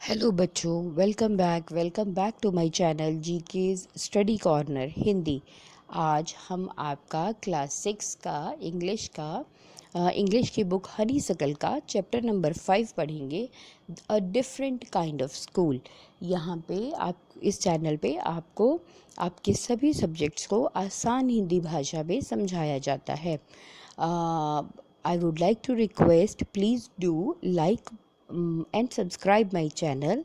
Hello बच्चों, welcome back to my channel GK's study corner Hindi. आज हम आपका क्लास 6 का इंग्लिश की बुक हनी सकल का चैप्टर नंबर 5 पढ़ेंगे, a different kind of school. यहाँ पे आप इस चैनल पे आपको आपके सभी सब्जेक्ट्स को आसान हिंदी भाषा में समझाया जाता है। I would like to request, please do like and subscribe my channel,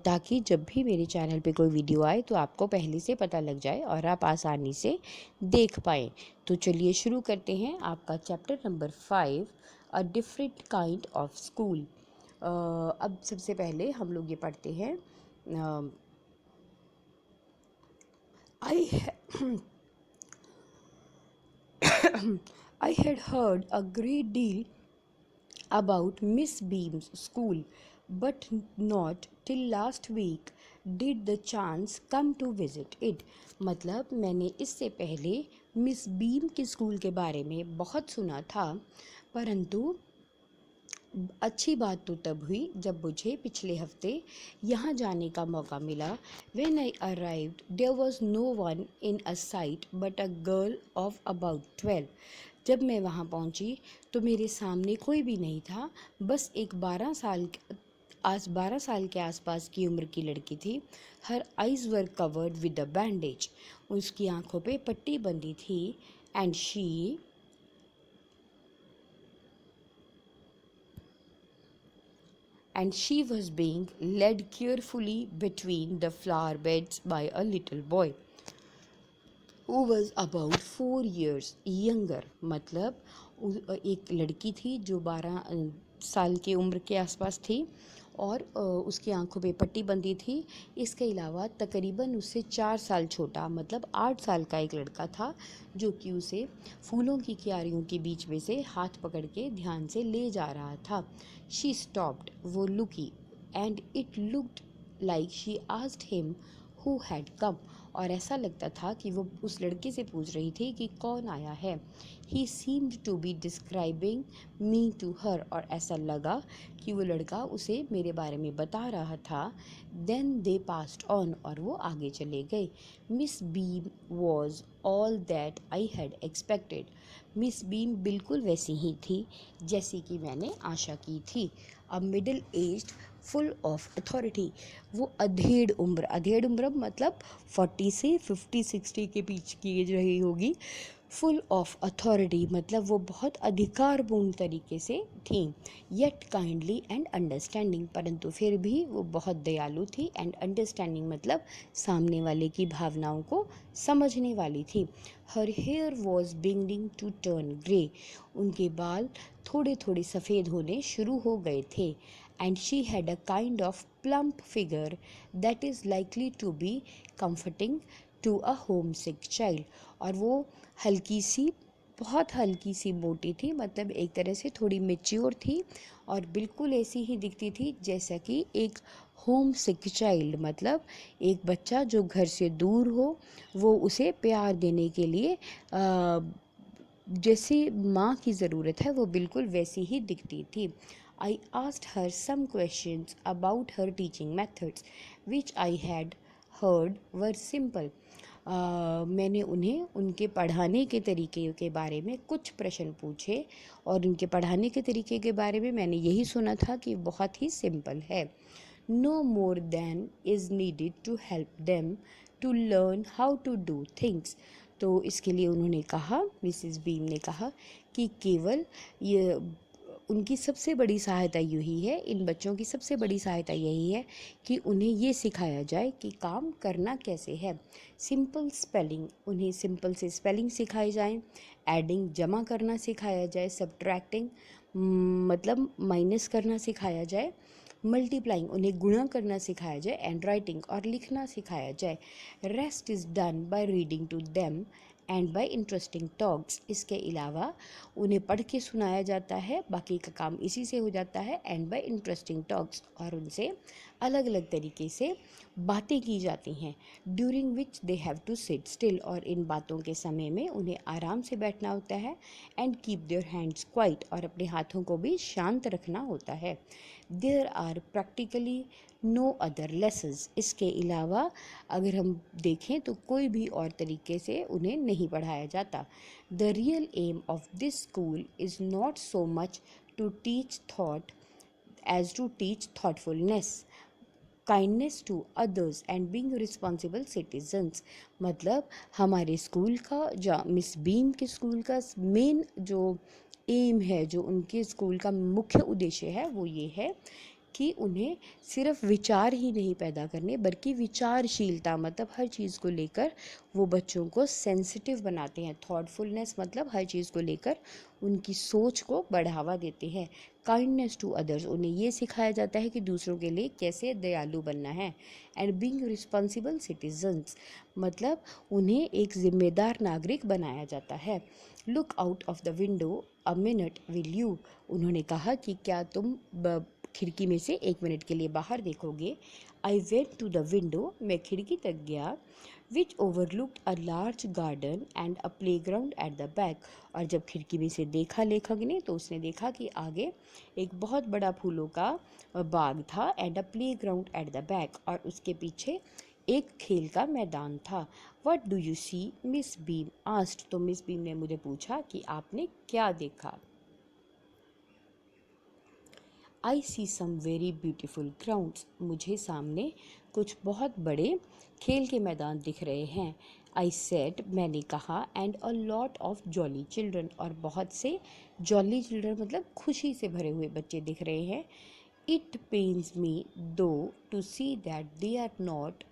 ताकि जब भी मेरे चैनल पे कोई वीडियो आए तो आपको पहले से पता लग जाए और आप आसानी से देख पाएँ। तो चलिए शुरू करते हैं आपका chapter number 5, a different kind of school. अब सबसे पहले हम लोग ये पढ़ते हैं। आई I had heard a great deal about Miss Beam's school, but not till last week did the chance come to visit it। मतलब मैंने इससे पहले मिस बीम के स्कूल के बारे में बहुत सुना था, परंतु अच्छी बात तो तब हुई जब मुझे पिछले हफ्ते यहाँ जाने का मौका मिला। When I arrived, there was no one in a sight but a girl of about 12। जब मैं वहाँ पहुँची तो मेरे सामने कोई भी नहीं था, बस एक 12 साल के आसपास की उम्र की लड़की थी। हर eyes were covered with a bandage. उसकी आंखों पे पट्टी बंधी थी। And she was being led carefully between the flower beds by a little boy who was about 4 years younger। मतलब एक लड़की थी जो 12 साल की उम्र के आसपास थी और उसकी आंखों पे पट्टी बंधी थी। इसके अलावा तकरीबन उससे 4 साल छोटा, मतलब 8 साल का एक लड़का था, जो कि उसे फूलों की क्यारियों के बीच में से हाथ पकड़ के ध्यान से ले जा रहा था। शी स्टॉप्ड, वो लुकी, and it looked like she asked him who had come. और ऐसा लगता था कि वो उस लड़के से पूछ रही थी कि कौन आया है। He seemed to be describing me to her, और ऐसा लगा कि वो लड़का उसे मेरे बारे में बता रहा था। देन दे पास्ड ऑन, और वो आगे चले गए। Miss beam was all that I had expected. Miss beam बिल्कुल वैसी ही थी जैसी कि मैंने आशा की थी। A middle aged, full of authority. वो अधेड़ उम्र मतलब 40 से 50-60 के बीच की एज रही होगी। फुल ऑफ अथॉरिटी मतलब वो बहुत अधिकारपूर्ण तरीके से थी। येट काइंडली एंड अंडरस्टैंडिंग, परंतु फिर भी वो बहुत दयालु थी। एंड अंडरस्टैंडिंग मतलब सामने वाले की भावनाओं को समझने वाली थी। Her hair was beginning to turn grey. उनके बाल थोड़े थोड़े सफ़ेद होने शुरू हो गए थे। And she had a kind of plump figure that is likely to be comforting to a homesick child। और वो बहुत हल्की सी मोटी थी, मतलब एक तरह से थोड़ी मेच्योर थी और बिल्कुल ऐसी ही दिखती थी जैसा कि एक होम सिक चाइल्ड, मतलब एक बच्चा जो घर से दूर हो, वो उसे प्यार देने के लिए जैसी माँ की ज़रूरत है वो बिल्कुल वैसी ही दिखती थी। I asked her some questions about her teaching methods, which I had heard were simple। मैंने उन्हें उनके पढ़ाने के तरीके के बारे में कुछ प्रश्न पूछे, और उनके पढ़ाने के तरीके के बारे में मैंने यही सुना था कि बहुत ही सिंपल है। No more than is needed to help them to learn how to do things। तो इसके लिए उन्होंने कहा, मिसेस बीम ने कहा कि केवल ये उनकी सबसे बड़ी सहायता यही है, इन बच्चों की सबसे बड़ी सहायता यही है कि उन्हें ये सिखाया जाए कि काम करना कैसे है। सिंपल स्पेलिंग, उन्हें सिंपल से स्पेलिंग सिखाई जाए। एडिंग, जमा करना सिखाया जाए। सब्ट्रैक्टिंग मतलब माइनस करना सिखाया जाए। मल्टीप्लाइंग, उन्हें गुणा करना सिखाया जाए। एंड राइटिंग, और लिखना सिखाया जाए। Rest is done by reading to them and by interesting talks. इसके अलावा उन्हें पढ़ के सुनाया जाता है, बाकी का काम इसी से हो जाता है। एंड बाय इंटरेस्टिंग टॉक्स, और उनसे अलग अलग तरीके से बातें की जाती हैं। During which they have to sit still, और इन बातों के समय में उन्हें आराम से बैठना होता है। And keep their hands quiet, और अपने हाथों को भी शांत रखना होता है। There are practically no other lessons, इसके अलावा अगर हम देखें तो कोई भी और तरीके से उन्हें नहीं पढ़ाया जाता। The real aim of this school is not so much to teach thought as to teach thoughtfulness, kindness to others and being responsible citizens. मतलब हमारे स्कूल का, जो मिस बीम के स्कूल का मेन जो एम है, जो उनके स्कूल का मुख्य उद्देश्य है, वो ये है कि उन्हें सिर्फ विचार ही नहीं पैदा करने, बल्कि विचारशीलता, मतलब हर चीज़ को लेकर वो बच्चों को सेंसिटिव बनाते हैं। थॉटफुलनेस मतलब हर चीज़ को लेकर उनकी सोच को बढ़ावा देते हैं। काइंडनेस टू अदर्स, उन्हें ये सिखाया जाता है कि दूसरों के लिए कैसे दयालु बनना है। एंड बीइंग रिस्पॉन्सिबल सिटीजन्स, मतलब उन्हें एक जिम्मेदार नागरिक बनाया जाता है। Look out of the window a minute will you, उन्होंने कहा कि क्या तुम खिड़की में से 1 मिनट के लिए बाहर देखोगे। I went to the window, मैं खिड़की तक गया, which overlooked a large garden and a playground at the back, और जब खिड़की में से देखा लेखक ने तो उसने देखा कि आगे एक बहुत बड़ा फूलों का बाग था, and a playground at the back, और उसके पीछे एक खेल का मैदान था। What do you see miss Beam asked, तो मिस बीम ने मुझे पूछा कि आपने क्या देखा। I see some very beautiful grounds, मुझे सामने कुछ बहुत बड़े खेल के मैदान दिख रहे हैं। आई सेड, मैंने कहा, and a lot of jolly children, और बहुत से जॉली चिल्ड्रन मतलब खुशी से भरे हुए बच्चे दिख रहे हैं। It pains me though to see that they are not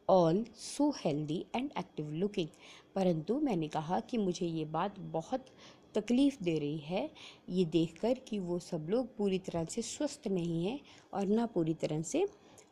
all so healthy and active looking, परंतु मैंने कहा कि मुझे ये बात बहुत तकलीफ़ दे रही है ये देखकर कि वो सब लोग पूरी तरह से स्वस्थ नहीं हैं, और ना पूरी तरह से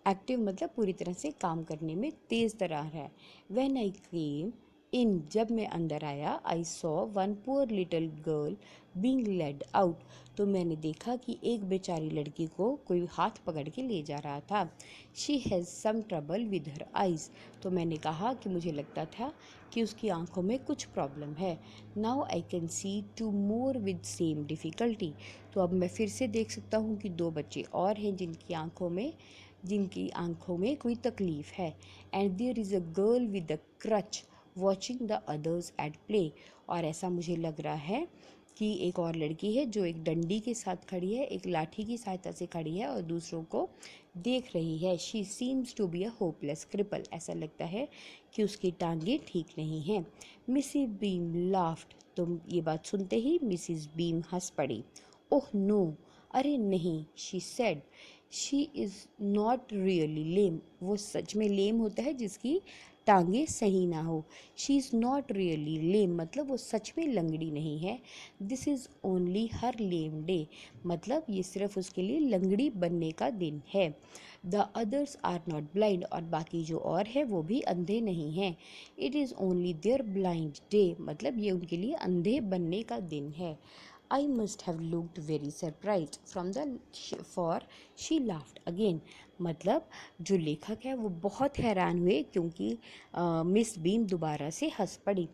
एक्टिव, मतलब पूरी तरह से काम करने में तेज़ तरार है। व्हेन आई केम इन, जब मैं अंदर आया, I saw one poor little girl being laid out, तो मैंने देखा कि एक बेचारी लड़की को कोई हाथ पकड़ के ले जा रहा था। She has some trouble with her eyes, तो मैंने कहा कि मुझे लगता था कि उसकी आंखों में कुछ प्रॉब्लम है। Now I can see to more with same difficulty, तो अब मैं फिर से देख सकता हूँ कि 2 बच्चे और हैं जिनकी आंखों में कोई तकलीफ़ है। And there is a girl with a crutch watching the others at play, और ऐसा मुझे लग रहा है कि एक और लड़की है जो एक डंडी के साथ खड़ी है, एक लाठी की सहायता से खड़ी है और दूसरों को देख रही है। She seems to be a hopeless cripple, ऐसा लगता है कि उसकी टांगें ठीक नहीं हैं। मिसिस बीम लाफ्ड, तो ये बात सुनते ही मिसिस बीम हंस पड़ी। ओह नो, अरे नहीं, she said, she is not really lame, वो सच में लेम होता है जिसकी टांगे सही ना हो। शी इज़ नॉट रियली लेम, मतलब वो सच में लंगड़ी नहीं है। This is only her lame day, मतलब ये सिर्फ उसके लिए लंगड़ी बनने का दिन है। The others are not blind, और बाकी जो और है वो भी अंधे नहीं हैं। It is only their blind day, मतलब ये उनके लिए अंधे बनने का दिन है। I must have looked very surprised from the for she laughed again, मतलब जो लेखक है वो बहुत हैरान हुए क्योंकि मिस बीम दोबारा से हंस पड़ी।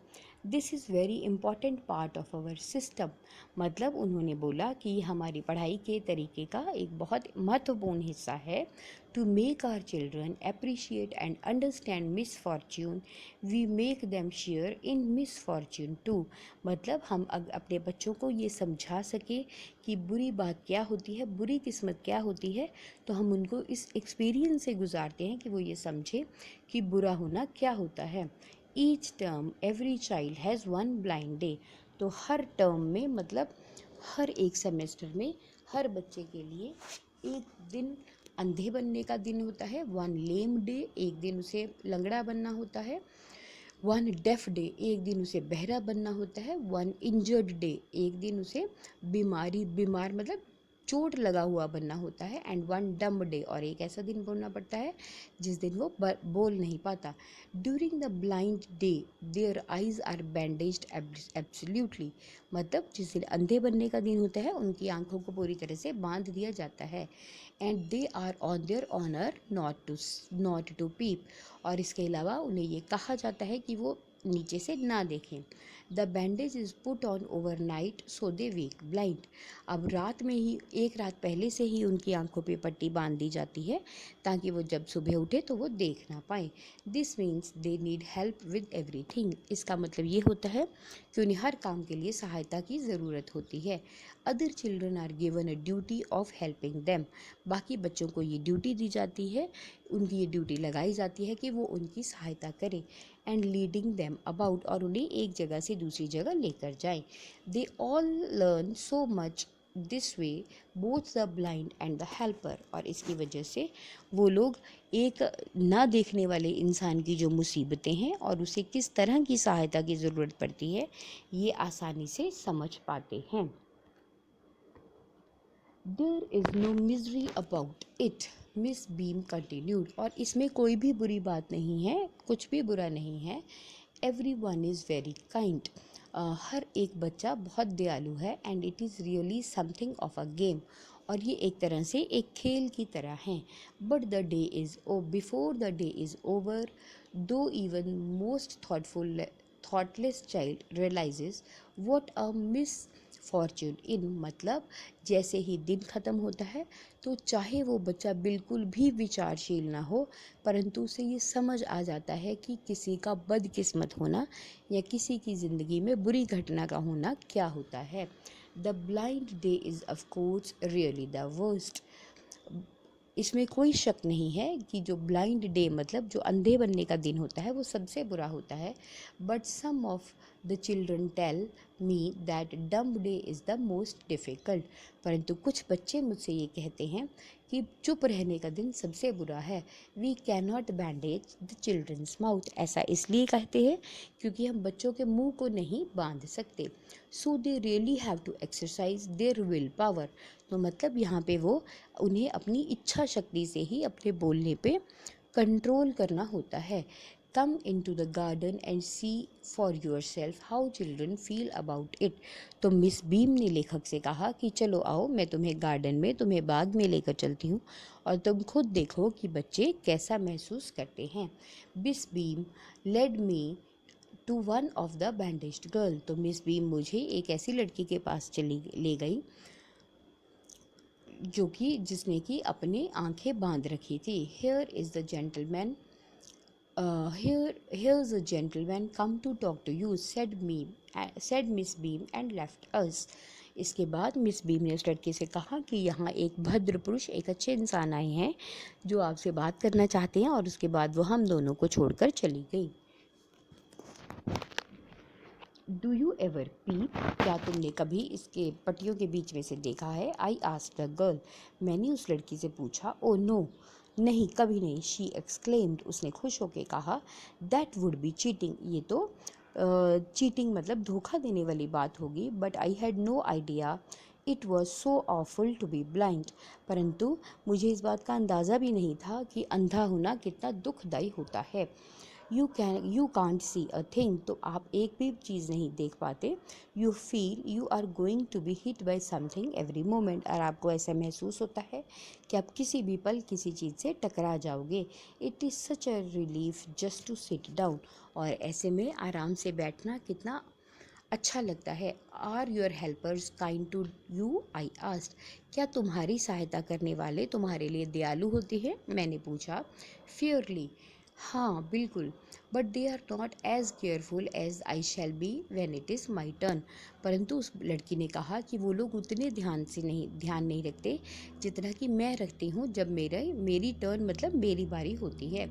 This is very important part of our system, मतलब उन्होंने बोला कि हमारी पढ़ाई के तरीके का एक बहुत महत्वपूर्ण हिस्सा है। To make our children appreciate and understand misfortune, we make them share in misfortune too, मतलब हम अपने बच्चों को ये समझा सके कि बुरी बात क्या होती है, बुरी किस्मत क्या होती है, तो हम उनको इस एक्सपीरियंस से गुजारते हैं कि वो ये समझे कि बुरा होना क्या होता है। Each term every child has one blind day, तो हर टर्म में मतलब हर एक सेमेस्टर में हर बच्चे के लिए एक दिन अंधे बनने का दिन होता है, वन लेम डे, एक दिन उसे लंगड़ा बनना होता है, वन डेफ डे, एक दिन उसे बहरा बनना होता है, वन इंजर्ड डे, एक दिन उसे बीमार मतलब चोट लगा हुआ बनना होता है, एंड वन डम्ब डे, और एक ऐसा दिन बोलना पड़ता है जिस दिन वो बोल नहीं पाता। During the blind day their eyes are bandaged absolutely, मतलब जिस दिन अंधे बनने का दिन होता है उनकी आंखों को पूरी तरह से बांध दिया जाता है। And they are on their honour not to peep, और इसके अलावा उन्हें ये कहा जाता है कि वो नीचे से ना देखें। The bandage is put on over night so they wake blind. अब रात में ही, एक रात पहले से ही उनकी आंखों पे पट्टी बांध दी जाती है ताकि वो जब सुबह उठे तो वो देख ना पाए। This means they need help with everything. इसका मतलब ये होता है कि उन्हें हर काम के लिए सहायता की ज़रूरत होती है। Other children are given a duty of helping them. बाकी बच्चों को ये ड्यूटी दी जाती है, उनकी ये ड्यूटी लगाई जाती है कि वो उनकी सहायता करें। एंड लीडिंग देम अबाउट, और उन्हें एक जगह से दूसरी जगह लेकर जाएं। They all learn so much this way, both the blind and the helper. और इसकी वजह से वो लोग एक ना देखने वाले इंसान की जो मुसीबतें हैं और उसे किस तरह की सहायता की ज़रूरत पड़ती है, ये आसानी से समझ पाते हैं। There is no misery about it, Miss Beam continued. और इसमें कोई भी बुरी बात नहीं है, कुछ भी बुरा नहीं है। Everyone is very kind. हर एक बच्चा बहुत दयालु है। And it is really something of a game, और ये एक तरह से एक खेल की तरह है। But the day is before the day is over, though even most thoughtless child realises what a misfortune in. मतलब जैसे ही दिन ख़त्म होता है तो चाहे वो बच्चा बिल्कुल भी विचारशील ना हो, परंतु उसे ये समझ आ जाता है कि किसी का बदकिस्मत होना या किसी की ज़िंदगी में बुरी घटना का होना क्या होता है। The blind day is of course really the worst. इसमें कोई शक नहीं है कि जो ब्लाइंड डे मतलब जो अंधे बनने का दिन होता है वो सबसे बुरा होता है। But some of the children tell me that dumb day is the most difficult. परंतु कुछ बच्चे मुझसे ये कहते हैं कि चुप रहने का दिन सबसे बुरा है। We can not bandage the children's mouth. ऐसा इसलिए कहते हैं क्योंकि हम बच्चों के मुंह को नहीं बांध सकते। So they really have to exercise their will power. तो मतलब यहाँ पे वो उन्हें अपनी इच्छा शक्ति से ही अपने बोलने पे कंट्रोल करना होता है। Come in to the garden and see for yourself how children feel about it. तो मिस बीम ने लेखक से कहा कि चलो आओ, मैं तुम्हें गार्डन में, तुम्हें बाग में लेकर चलती हूँ और तुम खुद देखो कि बच्चे कैसा महसूस करते हैं। Miss Beam led me to one of the bandaged girl. तो मिस बीम मुझे एक ऐसी लड़की के पास चली ले गई जो कि जिसने कि अपने आंखें बांध रखी थी। Here is the gentleman, here's a gentleman come to talk to you, said Miss Beam and left us. इसके बाद मिस बीम ने उस लड़के से कहा कि यहाँ एक भद्र पुरुष, एक अच्छे इंसान आए हैं जो आपसे बात करना चाहते हैं, और उसके बाद वो हम दोनों को छोड़कर चली गई। डू यू एवर पीप, क्या तुमने कभी इसके पट्टियों के बीच में से देखा है? आई आस्क्ड द गर्ल, मैंने उस लड़की से पूछा। ओ नो, नहीं, कभी नहीं। शी एक्सक्लेम्ड, उसने खुश होकर कहा। दैट वुड बी चीटिंग, ये तो चीटिंग मतलब धोखा देने वाली बात होगी। But I had no idea it was so awful to be blind. परंतु मुझे इस बात का अंदाज़ा भी नहीं था कि अंधा होना कितना दुखदायी होता है। You can't see a thing, तो आप एक भी चीज़ नहीं देख पाते। You feel you are going to be hit by something every moment, और आपको ऐसा महसूस होता है कि आप किसी भी पल किसी चीज़ से टकरा जाओगे। It is such a relief just to sit down, और ऐसे में आराम से बैठना कितना अच्छा लगता है। Are your helpers kind to you, I asked, क्या तुम्हारी सहायता करने वाले तुम्हारे लिए दयालु होते हैं? मैंने पूछा। फेयरली, हाँ बिल्कुल। But they are not as careful as I shall be when it is my turn. परंतु उस लड़की ने कहा कि वो लोग उतने ध्यान नहीं रखते जितना कि मैं रखती हूँ जब मेरी टर्न मतलब मेरी बारी होती है।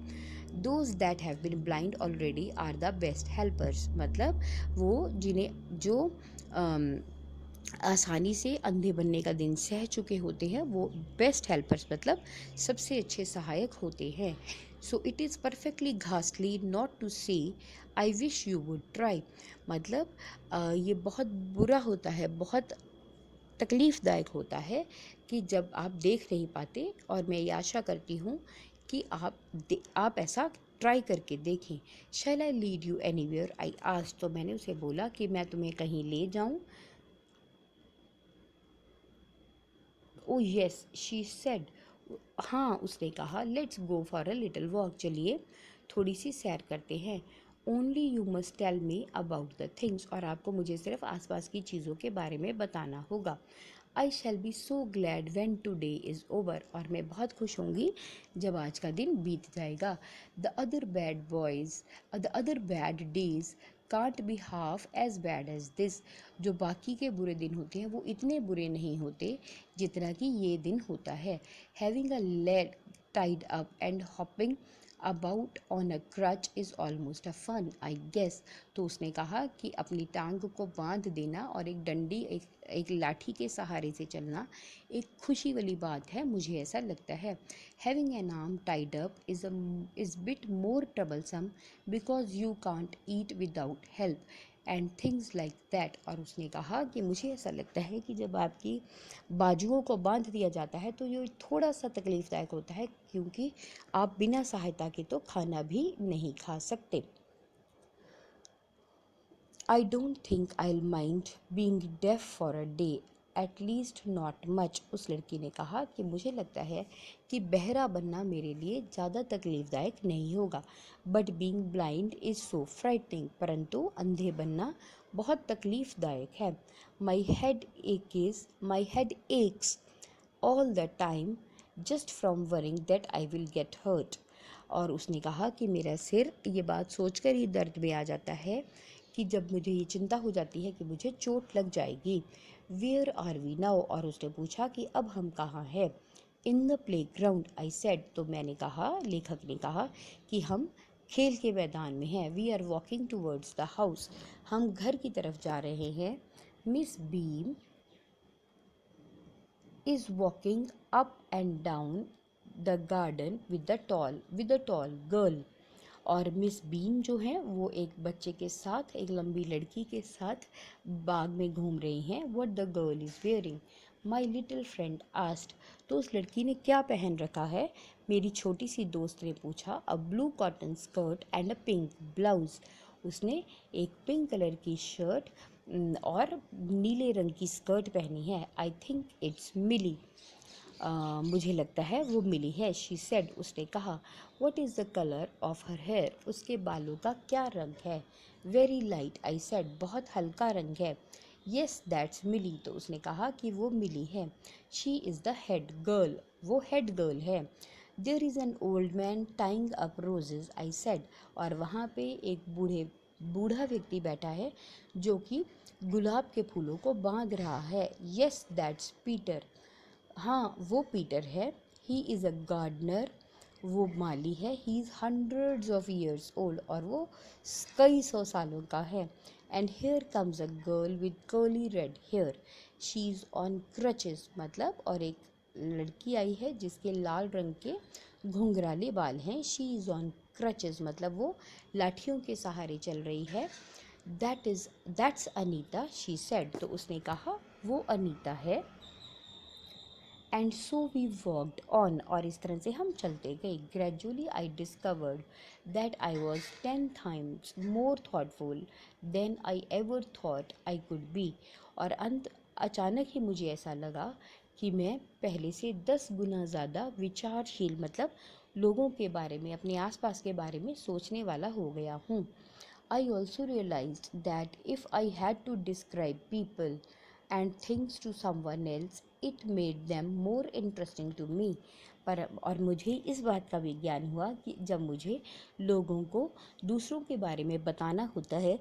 Those that have been blind already are the best helpers. मतलब वो जिन्हें जो आसानी से अंधे बनने का दिन सह चुके होते हैं वो बेस्ट हेल्पर्स मतलब सबसे अच्छे सहायक होते हैं। So it is perfectly ghastly not to say I wish you would try. मतलब ये बहुत बुरा होता है, बहुत तकलीफ़दायक होता है कि जब आप देख नहीं पाते, और मैं ये आशा करती हूँ कि आप ऐसा ट्राई करके देखें। Shall I lead you anywhere, I asked. तो मैंने उसे बोला कि मैं तुम्हें कहीं ले जाऊँ। ओ यस, शी सेड, हाँ उसने कहा। Let's go for a little walk, चलिए थोड़ी सी सैर करते हैं। Only you must tell me about the things, और आपको मुझे सिर्फ आसपास की चीज़ों के बारे में बताना होगा। I shall be so glad when today is over, और मैं बहुत खुश होंगी जब आज का दिन बीत जाएगा। The other bad days can't be half as bad as this, जो बाकी के बुरे दिन होते हैं वो इतने बुरे नहीं होते जितना कि ये दिन होता है। Having a leg tied up and hopping about on a crutch is almost a fun, I guess। तो उसने कहा कि अपनी टांग को बांध देना और एक डंडी एक लाठी के सहारे से चलना एक खुशी वाली बात है, मुझे ऐसा लगता है। Having an arm tied up is bit more troublesome because you can't eat without help and things like that. और उसने कहा कि मुझे ऐसा लगता है कि जब आपकी बाजुओं को बांध दिया जाता है तो ये थोड़ा सा तकलीफ़दायक होता है, क्योंकि आप बिना सहायता के तो खाना भी नहीं खा सकते। I don't think I mind being deaf for a day, at least not much. उस लड़की ने कहा कि मुझे लगता है कि बहरा बनना मेरे लिए ज़्यादा तकलीफ़दायक नहीं होगा, but being blind is so frightening, परंतु अंधे बनना बहुत तकलीफ़दायक है। My head aches all the time just from worrying that I will get hurt. और उसने कहा कि मेरा सिर ये बात सोचकर ही दर्द में आ जाता है कि जब मुझे ये चिंता हो जाती है कि मुझे चोट लग जाएगी। वेयर आर वी नाउ, और उसने पूछा कि अब हम कहाँ हैं। In the play ground, I said, तो मैंने कहा, लेखक ने कहा कि हम खेल के मैदान में हैं। We are walking towards the house, हम घर की तरफ जा रहे हैं। Miss Beam is walking up and down the garden with a tall girl। और मिस बीन जो है वो एक बच्चे के साथ, एक लंबी लड़की के साथ बाग में घूम रही हैं। What the girl is wearing, my little friend asked, तो उस लड़की ने क्या पहन रखा है, मेरी छोटी सी दोस्त ने पूछा। A blue cotton skirt and a pink blouse, उसने एक पिंक कलर की शर्ट और नीले रंग की स्कर्ट पहनी है। आई थिंक इट्स मिली, मुझे लगता है वो मिली है। शी सेड, उसने कहा। What is the colour of her hair, उसके बालों का क्या रंग है। वेरी लाइट, आई सेड, बहुत हल्का रंग है। येस दैट्स मिली, तो उसने कहा कि वो मिली है। She is the head girl, वो हेड गर्ल है। There is an old man tying up roses, I said, और वहाँ पे एक बूढ़ा व्यक्ति बैठा है जो कि गुलाब के फूलों को बांध रहा है। येस दैट्स पीटर, हाँ वो पीटर है। ही इज़ अ गार्डनर, वो माली है। He is hundreds of years old, और वो कई सौ सालों का है। And here comes a girl with curly red hair, she is on crutches, मतलब और एक लड़की आई है जिसके लाल रंग के घुंघराले बाल हैं। शी इज़ ऑन क्रचेस, मतलब वो लाठियों के सहारे चल रही है। दैट्स अनीता, शी सेड, तो उसने कहा वो अनीता है। And so we walked on, और इस तरह से हम चलते गए। Gradually I discovered that I was 10 times more thoughtful than I ever thought I could be, और अचानक ही मुझे ऐसा लगा कि मैं पहले से 10 गुना ज़्यादा विचारशील, मतलब लोगों के बारे में, अपने आसपास के बारे में सोचने वाला हो गया हूँ। I also realized that if I had to describe people and things to someone else, it made them more interesting to me। और मुझे इस बात का भी ज्ञान हुआ कि जब मुझे लोगों को दूसरों के बारे में बताना होता है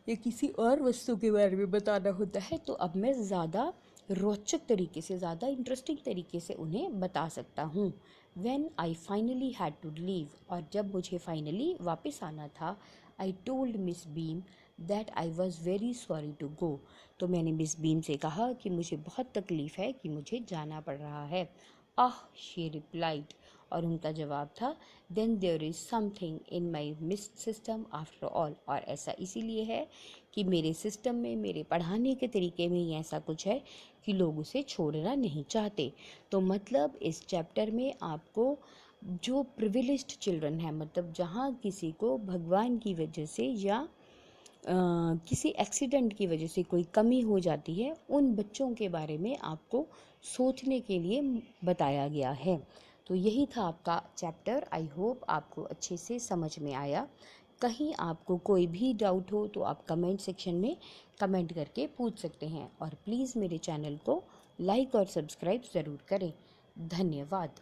या किसी और वस्तु के बारे में बताना होता है, तो अब मैं ज़्यादा रोचक तरीके से, ज़्यादा इंटरेस्टिंग तरीके से उन्हें बता सकता हूँ। When I finally had to leave, और जब मुझे फाइनली वापस आना था, I told Miss Beam that I was very sorry to go। तो मैंने मिस बीम से कहा कि मुझे बहुत तकलीफ़ है कि मुझे जाना पड़ रहा है। आह, she replied, और उनका जवाब था, then there is something in my system after all, और ऐसा इसीलिए है कि मेरे सिस्टम में, मेरे पढ़ाने के तरीके में ही ऐसा कुछ है कि लोग उसे छोड़ना नहीं चाहते। तो मतलब इस चैप्टर में आपको जो प्रिविलेज्ड चिल्ड्रन है, मतलब जहाँ किसी को भगवान की वजह से या किसी एक्सीडेंट की वजह से कोई कमी हो जाती है, उन बच्चों के बारे में आपको सोचने के लिए बताया गया है। तो यही था आपका चैप्टर। आई होप आपको अच्छे से समझ में आया। कहीं आपको कोई भी डाउट हो तो आप कमेंट सेक्शन में कमेंट करके पूछ सकते हैं और प्लीज़ मेरे चैनल को लाइक और सब्सक्राइब ज़रूर करें। धन्यवाद।